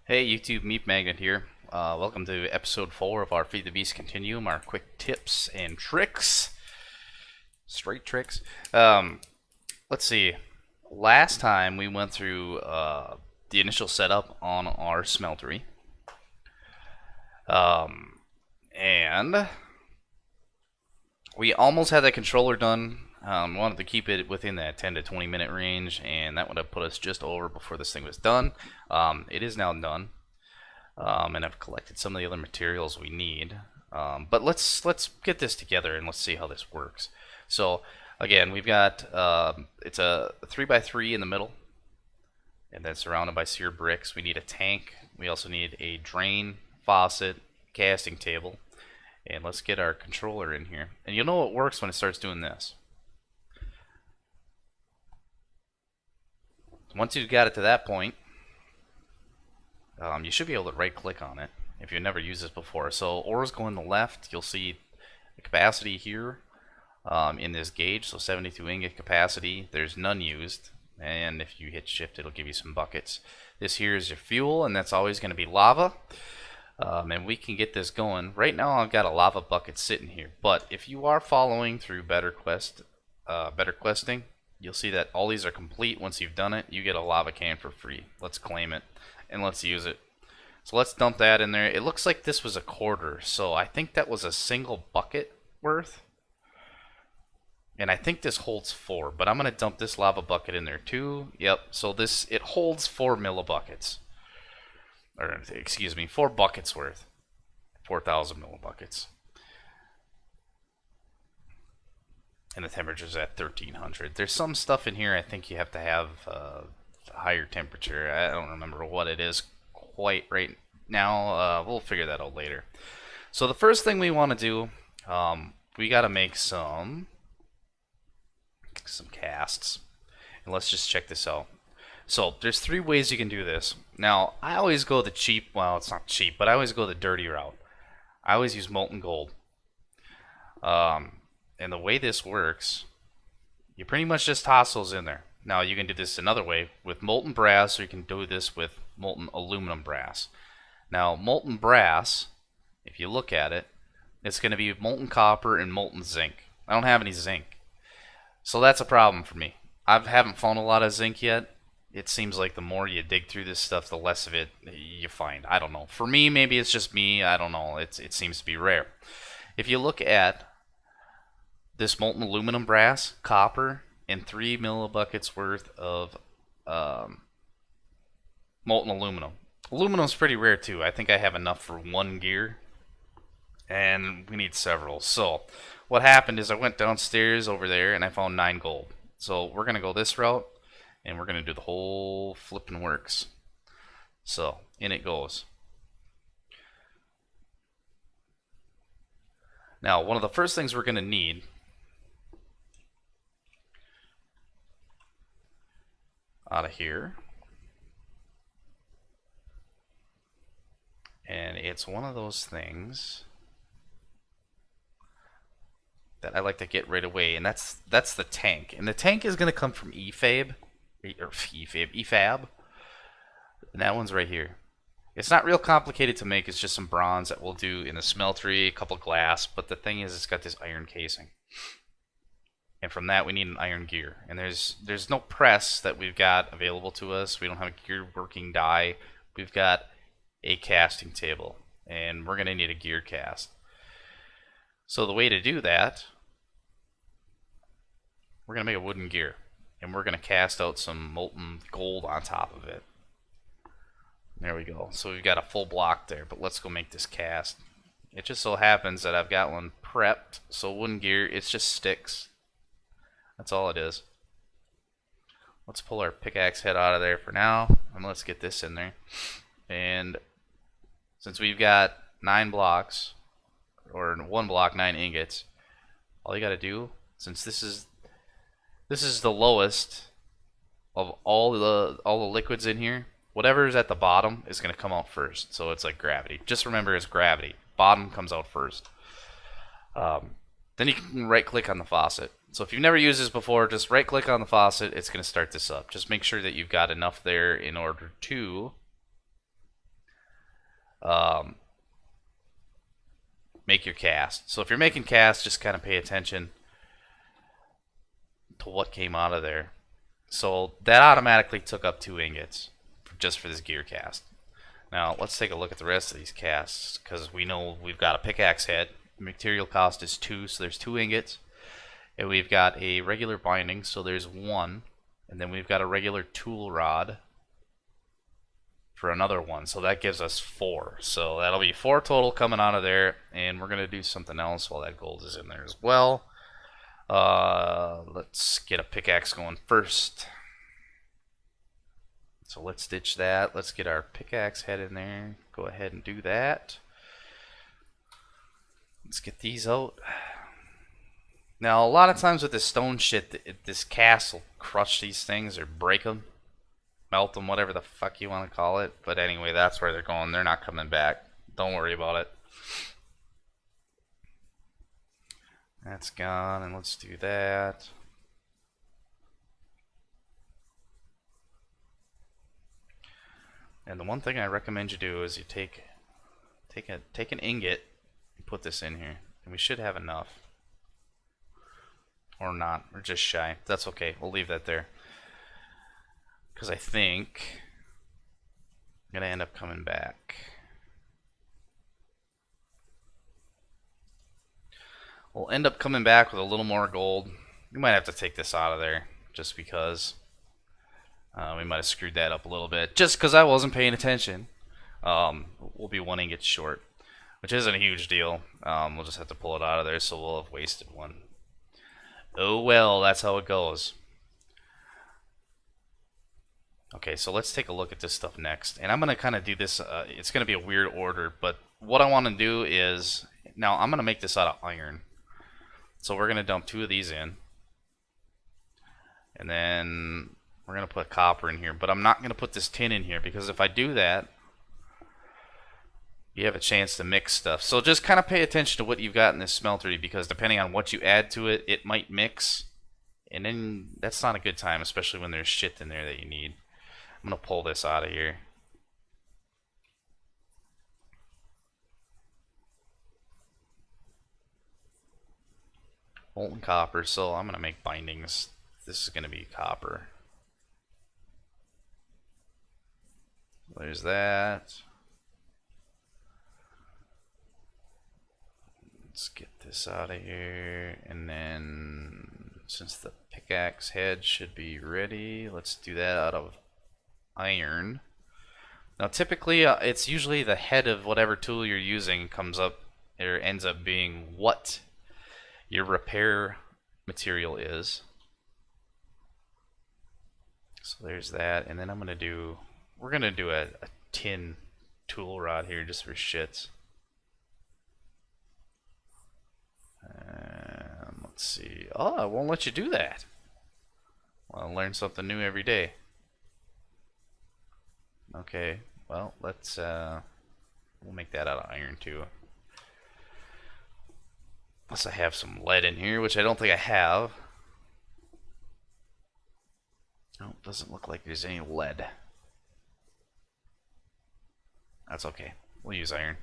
Hey YouTube, Meef Magnet here. Welcome to episode 4 of our FTB Continuum, our quick tips and tricks. Straight tricks. Let's see. Last time we went through the initial setup on our Smeltery. And we almost had that controller done. Wanted to keep it within that 10 to 20 minute range, and that would have put us just over before this thing was done. It is now done, and I've collected some of the other materials we need. But let's get this together and let's see how this works. So again, we've got it's a 3x3 in the middle, and then surrounded by seared bricks. We need a tank. We also need a drain, faucet, casting table, and let's get our controller in here. And you'll know it works when it starts doing this. Once you've got it to that point, you should be able to right click on it if you've never used this before. So ores go in the left, you'll see the capacity here in this gauge, so 72 ingot capacity. There's none used, and if you hit shift it'll give you some buckets. This here is your fuel, and that's always going to be lava. And we can get this going. Right now I've got a lava bucket sitting here, but if you are following through better questing, you'll see that all these are complete. Once you've done it, you get a lava can for free. Let's claim it and let's use it. So let's dump that in there. It looks like this was a quarter, so I think that was a single bucket worth. And I think this holds 4, but I'm going to dump this lava bucket in there too. Yep, so it holds 4 millibuckets. Or, excuse me, 4 buckets worth. 4,000 millibuckets. And the temperature's at 1300. There's some stuff in here I think you have to have a higher temperature. I don't remember what it is quite right now. We'll figure that out later. So the first thing we want to do, we got to make some casts. And let's just check this out. So there's 3 ways you can do this. Now I always go the cheap, well it's not cheap, but I always go the dirty route. I always use molten gold. And the way this works, you pretty much just toss those in there. Now you can do this another way with molten brass, or you can do this with molten aluminum brass. Now molten brass, if you look at it, it's going to be molten copper and molten zinc. I don't have any zinc, so that's a problem for me. I haven't found a lot of zinc yet. It seems like the more you dig through this stuff, the less of it you find. I don't know. For me, maybe it's just me. I don't know. It seems to be rare. If you look at this molten aluminum brass, copper, and 3 millibuckets worth of molten aluminum. Aluminum's pretty rare too. I think I have enough for 1 gear, and we need several. So what happened is I went downstairs over there and I found 9 gold. So we're going to go this route, and we're going to do the whole flipping works. So in it goes. Now one of the first things we're going to need out of here, and it's one of those things that I like to get right away, and that's the tank. And the tank is going to come from EFAB, and that one's right here. It's not real complicated to make. It's just some bronze that we'll do in the smeltery, a couple glass, but the thing is it's got this iron casing. And from that we need an iron gear, and there's no press that we've got available to us. We don't have a gear working die. We've got a casting table, and we're going to need a gear cast. So the way to do that, we're going to make a wooden gear, and we're going to cast out some molten gold on top of it. There we go. So we've got a full block there, but let's go make this cast. It just so happens that I've got one prepped, so wooden gear, it's just sticks. That's all it is. Let's pull our pickaxe head out of there for now, and let's get this in there. And since we've got 9 blocks, or 1 block, 9 ingots, all you gotta do, since this is the lowest of all the liquids in here, whatever's at the bottom is gonna come out first. So it's like gravity. Just remember, it's gravity. Bottom comes out first. Then you can right click on the faucet. So if you've never used this before, just right click on the faucet. It's going to start this up. Just make sure that you've got enough there in order to um, make your cast. So if you're making casts, just kind of pay attention to what came out of there. So that automatically took up 2 ingots just for this gear cast. Now let's take a look at the rest of these casts, because we know we've got a pickaxe head. Material cost is 2, so there's 2 ingots. And we've got a regular binding, so there's 1. And then we've got a regular tool rod for another 1, so that gives us 4. So that'll be 4 total coming out of there, and we're gonna do something else while that gold is in there as well. Let's get a pickaxe going first. So let's ditch that. Let's get our pickaxe head in there. Go ahead and do that. Let's get these out. Now, a lot of times with this stone shit, this cast will crush these things or break them, melt them, whatever the fuck you want to call it. But anyway, that's where they're going. They're not coming back. Don't worry about it. That's gone, and let's do that. And the one thing I recommend you do is you take an ingot and put this in here, and we should have enough. Or not, we're just shy. That's okay, we'll leave that there. Because I think I'm gonna end up coming back. We'll end up coming back with a little more gold. We might have to take this out of there just because we might have screwed that up a little bit. Just because I wasn't paying attention. We'll be 1 ingot short, which isn't a huge deal. We'll just have to pull it out of there, so we'll have wasted 1. Oh well, that's how it goes. Okay, so let's take a look at this stuff next. And I'm going to kind of do this, it's going to be a weird order, but what I want to do is, now I'm going to make this out of iron. So we're going to dump 2 of these in. And then we're going to put copper in here. But I'm not going to put this tin in here, because if I do that, you have a chance to mix stuff. So just kind of pay attention to what you've got in this smeltery, because depending on what you add to it, it might mix. And then that's not a good time, especially when there's shit in there that you need. I'm going to pull this out of here. Molten copper, so I'm going to make bindings. This is going to be copper. There's that. Let's get this out of here, and then since the pickaxe head should be ready, let's do that out of iron. Now typically it's usually the head of whatever tool you're using comes up or ends up being what your repair material is. So there's that, and then we're gonna do a tin tool rod here just for shits. Let's see. Oh, it won't let you do that. Well, I learn something new every day. Okay, well, let's we'll make that out of iron too. Unless I have some lead in here, which I don't think I have. No, it doesn't look like there's any lead. That's okay. We'll use iron.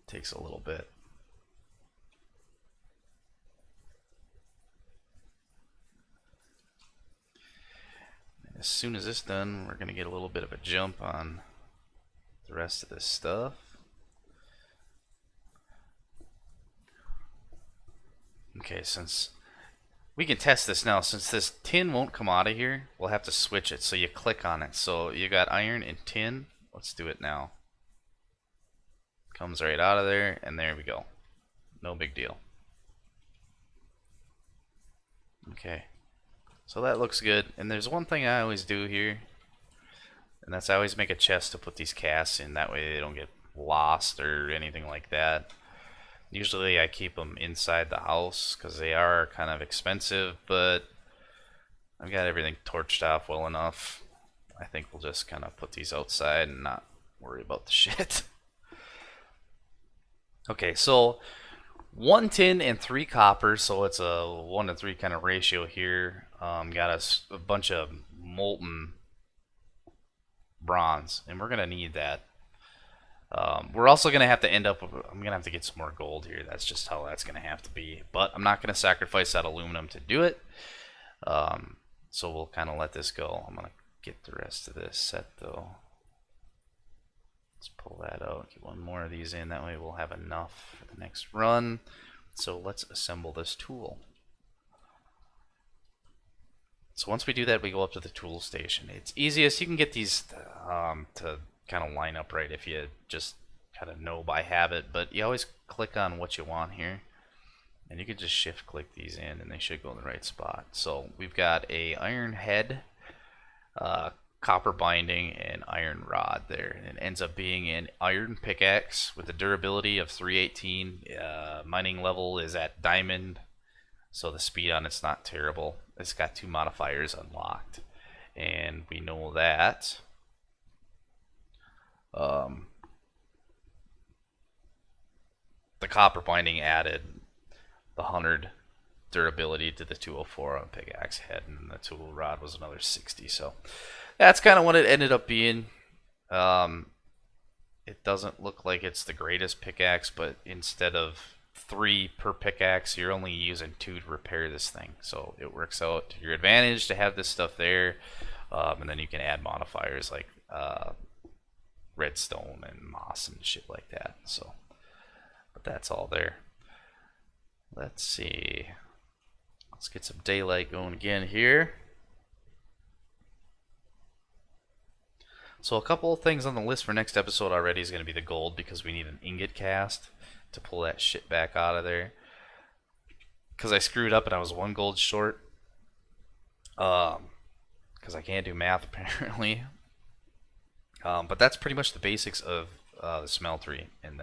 Takes a little bit. As soon as this is done, we're going to get a little bit of a jump on the rest of this stuff. Okay, since we can test this now, since this tin won't come out of here, we'll have to switch it. So you click on it. So you got iron and tin. Let's do it now. Comes right out of there, and there we go. No big deal. Okay. So that looks good. And there's one thing I always do here, and that's I always make a chest to put these casts in. That way they don't get lost or anything like that. Usually I keep them inside the house because they are kind of expensive, but I've got everything torched off well enough. I think we'll just kind of put these outside and not worry about the shit. Okay, so 1 tin and 3 copper, so it's a 1 to 3 kind of ratio here. Got us a bunch of molten bronze, and we're gonna need that. We're also gonna have to end up. I'm gonna have to get some more gold here. That's just how that's gonna have to be. But I'm not gonna sacrifice that aluminum to do it. So we'll kind of let this go. I'm gonna get the rest of this set though. Let's pull that out. Get one more of these in. That way we'll have enough for the next run. So let's assemble this tool. So once we do that, we go up to the tool station. It's easiest. You can get these to kind of line up right if you just kind of know by habit, but you always click on what you want here, and you can just shift click these in and they should go in the right spot. So we've got a iron head, copper binding, and iron rod there, and it ends up being an iron pickaxe with a durability of 318. Mining level is at diamond, so the speed on it's not terrible. It's got 2 modifiers unlocked, and we know that the copper binding added the 100 durability to the 204 on pickaxe head, and the tool rod was another 60. So that's kind of what it ended up being. It doesn't look like it's the greatest pickaxe, but instead of 3 per pickaxe, you're only using 2 to repair this thing, so it works out to your advantage to have this stuff there. And then you can add modifiers like redstone and moss and shit like that. So, but that's all there. Let's see. Let's get some daylight going again here. So a couple of things on the list for next episode already is going to be the gold, because we need an ingot cast to pull that shit back out of there. Because I screwed up and I was 1 gold short. Because I can't do math apparently. But that's pretty much the basics of the smeltery and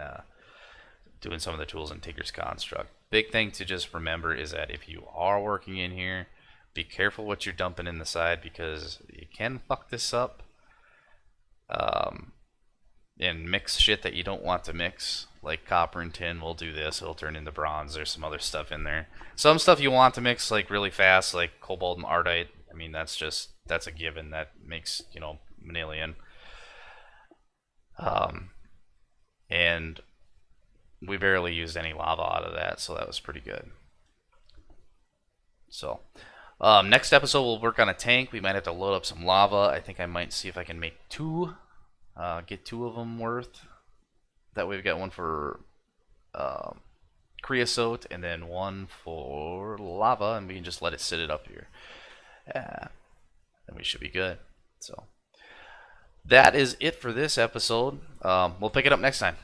doing some of the tools in Tigger's Construct. Big thing to just remember is that if you are working in here, be careful what you're dumping in the side, because you can fuck this up. And mix shit that you don't want to mix, like copper and tin will do this. It'll turn into bronze. There's some other stuff in there. Some stuff you want to mix like really fast, like cobalt and ardite. I mean, that's a given. That makes, you know, manilian. And we barely used any lava out of that, so that was pretty good. So next episode we'll work on a tank. We might have to load up some lava. I think I might see if I can make 2, get 2 of them worth. That way we've got one for creosote and then 1 for lava, and we can just let it sit it up here. Yeah, then we should be good. So that is it for this episode. We'll pick it up next time.